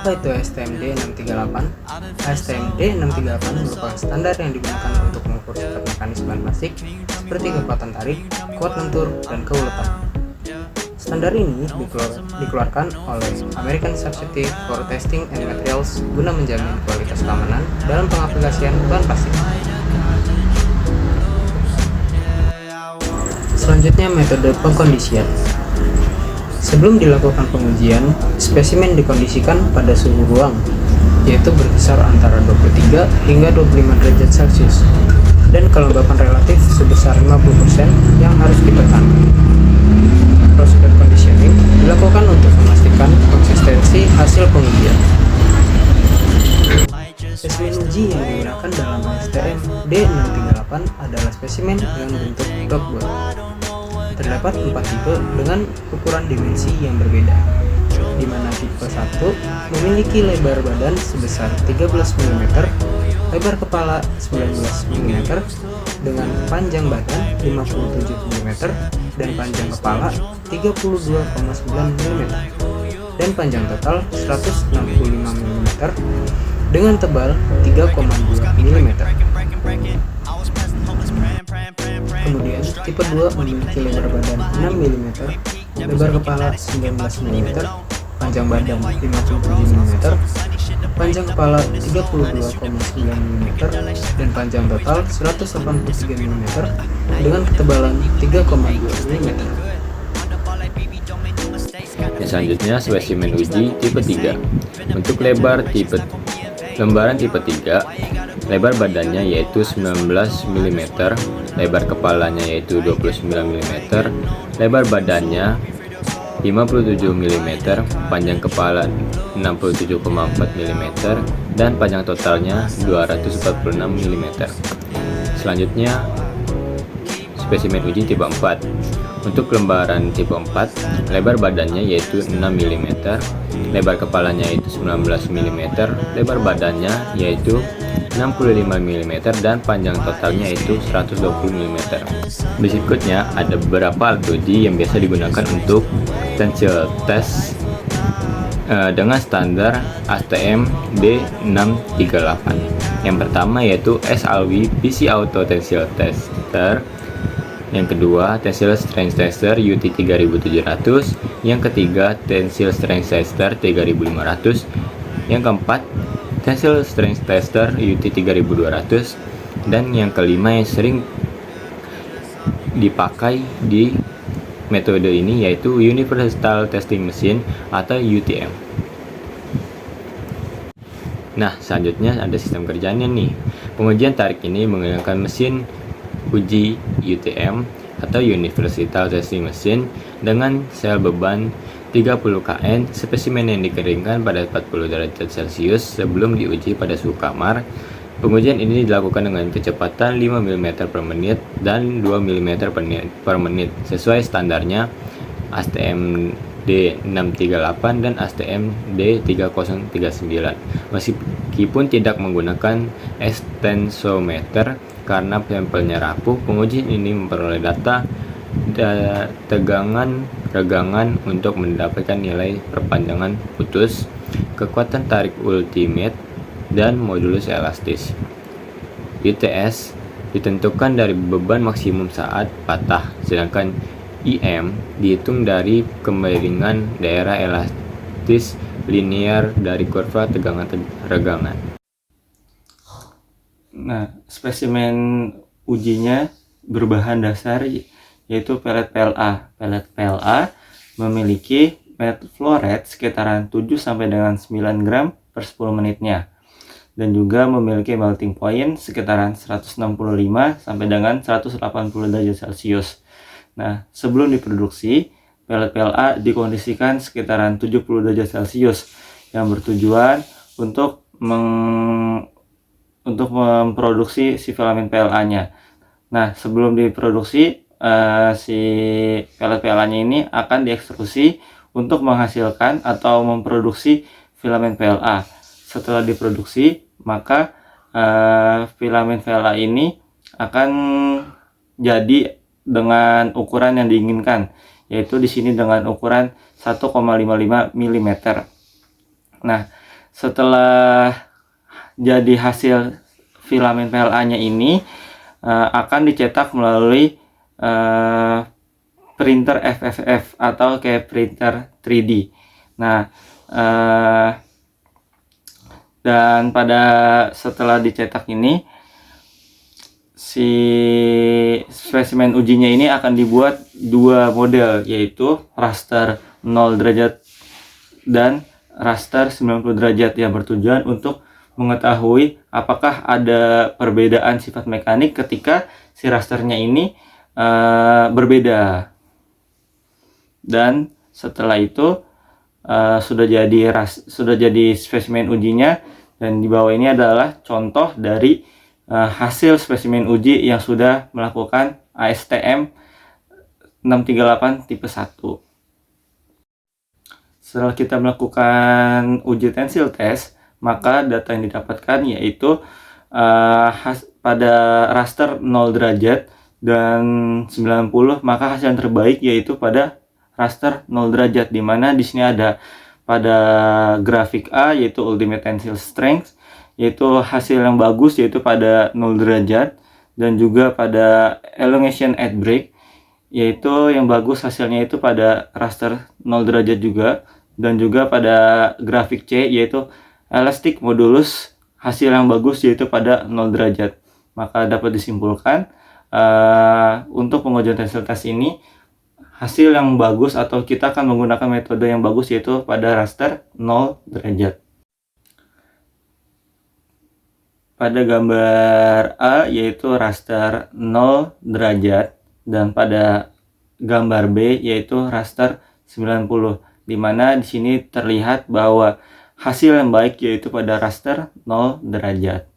Apa itu STMD 638? STMD 638 merupakan standar yang digunakan untuk mengukur sifat mekanis bahan plastik seperti kekuatan tarik, kuat lentur, dan keuletan. Standar ini dikeluarkan oleh American Society for Testing and Materials guna menjamin kualitas keamanan dalam pengaplikasian bahan plastik. Selanjutnya, metode pengkondisian. Sebelum dilakukan pengujian, spesimen dikondisikan pada suhu ruang, yaitu berkisar antara 23 hingga 25 derajat Celcius, dan kelembapan relatif sebesar 50% yang harus ditekan. Prosedur conditioning dilakukan untuk memastikan konsistensi hasil pengujian. Spesimen uji yang digunakan dalam STM D638 adalah spesimen dengan bentuk dogboard. Terdapat 4 tipe dengan ukuran dimensi yang berbeda, di mana tipe 1 memiliki lebar badan sebesar 13 mm, lebar kepala 19 mm, dengan panjang badan 57 mm, dan panjang kepala 32,9 mm, dan panjang total 165 mm, dengan tebal 3,2 mm. Kemudian, tipe 2 memiliki lebar badan 6 mm, lebar kepala 19 mm, panjang badan 57 mm, panjang kepala 32,9 mm, dan panjang total 183 mm dengan ketebalan 3,2 mm. Selanjutnya, spesimen uji tipe 3. Untuk lembaran tipe 3, lebar badannya yaitu 19 mm, lebar kepalanya yaitu 29 mm, lebar badannya 57 mm, panjang kepala 67,4 mm, dan panjang totalnya 246 mm. Selanjutnya, spesimen uji tipe 4. Untuk lembaran tipe 4, lebar badannya yaitu 6 mm, lebar kepalanya yaitu 19 mm, lebar badannya yaitu 65 mm, dan panjang totalnya yaitu 120 mm. Berikutnya ada beberapa alat uji yang biasa digunakan untuk tensile test dengan standar ASTM D638. Yang pertama yaitu SALW PC Auto Tensile Tester. Yang kedua, Tensile Strength Tester UT3700. Yang ketiga, Tensile Strength Tester 3500. Yang keempat, Tensile Strength Tester UT3200. Dan yang kelima yang sering dipakai di metode ini yaitu Universal Testing Machine atau UTM. Nah, selanjutnya ada sistem kerjanya nih. Pengujian tarik ini menggunakan mesin uji UTM atau Universal Testing Machine dengan sel beban 30 kN, spesimen yang dikeringkan pada 40 derajat Celcius sebelum diuji pada suhu kamar. Pengujian ini dilakukan dengan kecepatan 5 mm per menit dan 2 mm per menit sesuai standarnya ASTM D638 dan ASTM D3039, meskipun tidak menggunakan extensometer karena sampelnya rapuh. Penguji ini memperoleh data tegangan regangan untuk mendapatkan nilai perpanjangan putus, kekuatan tarik ultimate, dan modulus elastis. UTS ditentukan dari beban maksimum saat patah, sedangkan IM dihitung dari kemiringan daerah elastis linear dari kurva tegangan regangan. Nah, spesimen ujinya berbahan dasar yaitu pelet PLA. Pelet PLA memiliki metal flow rate sekitaran 7 sampai dengan 9 gram per 10 menitnya. Dan juga memiliki melting point sekitaran 165 sampai dengan 180 derajat Celcius. Nah, sebelum diproduksi, pelet PLA dikondisikan sekitaran 70 derajat Celcius yang bertujuan untuk memproduksi si filamen PLA-nya. Nah, sebelum diproduksi, si pelet PLA-nya ini akan diekstrusi untuk menghasilkan atau memproduksi filamen PLA. Setelah diproduksi, maka filamen PLA ini akan jadi dengan ukuran yang diinginkan, yaitu di sini dengan ukuran 1,55 mm. Nah, setelah jadi hasil filamen PLA-nya ini akan dicetak melalui printer FFF atau kayak printer 3D. Nah, dan setelah dicetak ini, si spesimen ujinya ini akan dibuat dua model, yaitu raster 0 derajat dan raster 90 derajat, yang bertujuan untuk mengetahui apakah ada perbedaan sifat mekanik ketika si rasternya ini berbeda. Dan setelah itu sudah jadi spesimen ujinya, dan di bawah ini adalah contoh dari hasil spesimen uji yang sudah melakukan ASTM 638 tipe 1. Setelah kita melakukan uji tensil test, maka data yang didapatkan yaitu pada raster 0 derajat dan 90, maka hasil yang terbaik yaitu pada raster 0 derajat, di mana di sini ada pada grafik A yaitu ultimate tensile strength, yaitu hasil yang bagus yaitu pada 0 derajat, dan juga pada elongation at break, yaitu yang bagus hasilnya itu pada raster 0 derajat juga, dan juga pada grafik C yaitu elastic modulus, hasil yang bagus yaitu pada 0 derajat. Maka dapat disimpulkan untuk pengujian tensile test ini, hasil yang bagus atau kita akan menggunakan metode yang bagus yaitu pada raster 0 derajat. Pada gambar A yaitu raster 0 derajat, dan pada gambar B yaitu raster 90, di mana di sini terlihat bahwa hasil yang baik yaitu pada raster 0 derajat.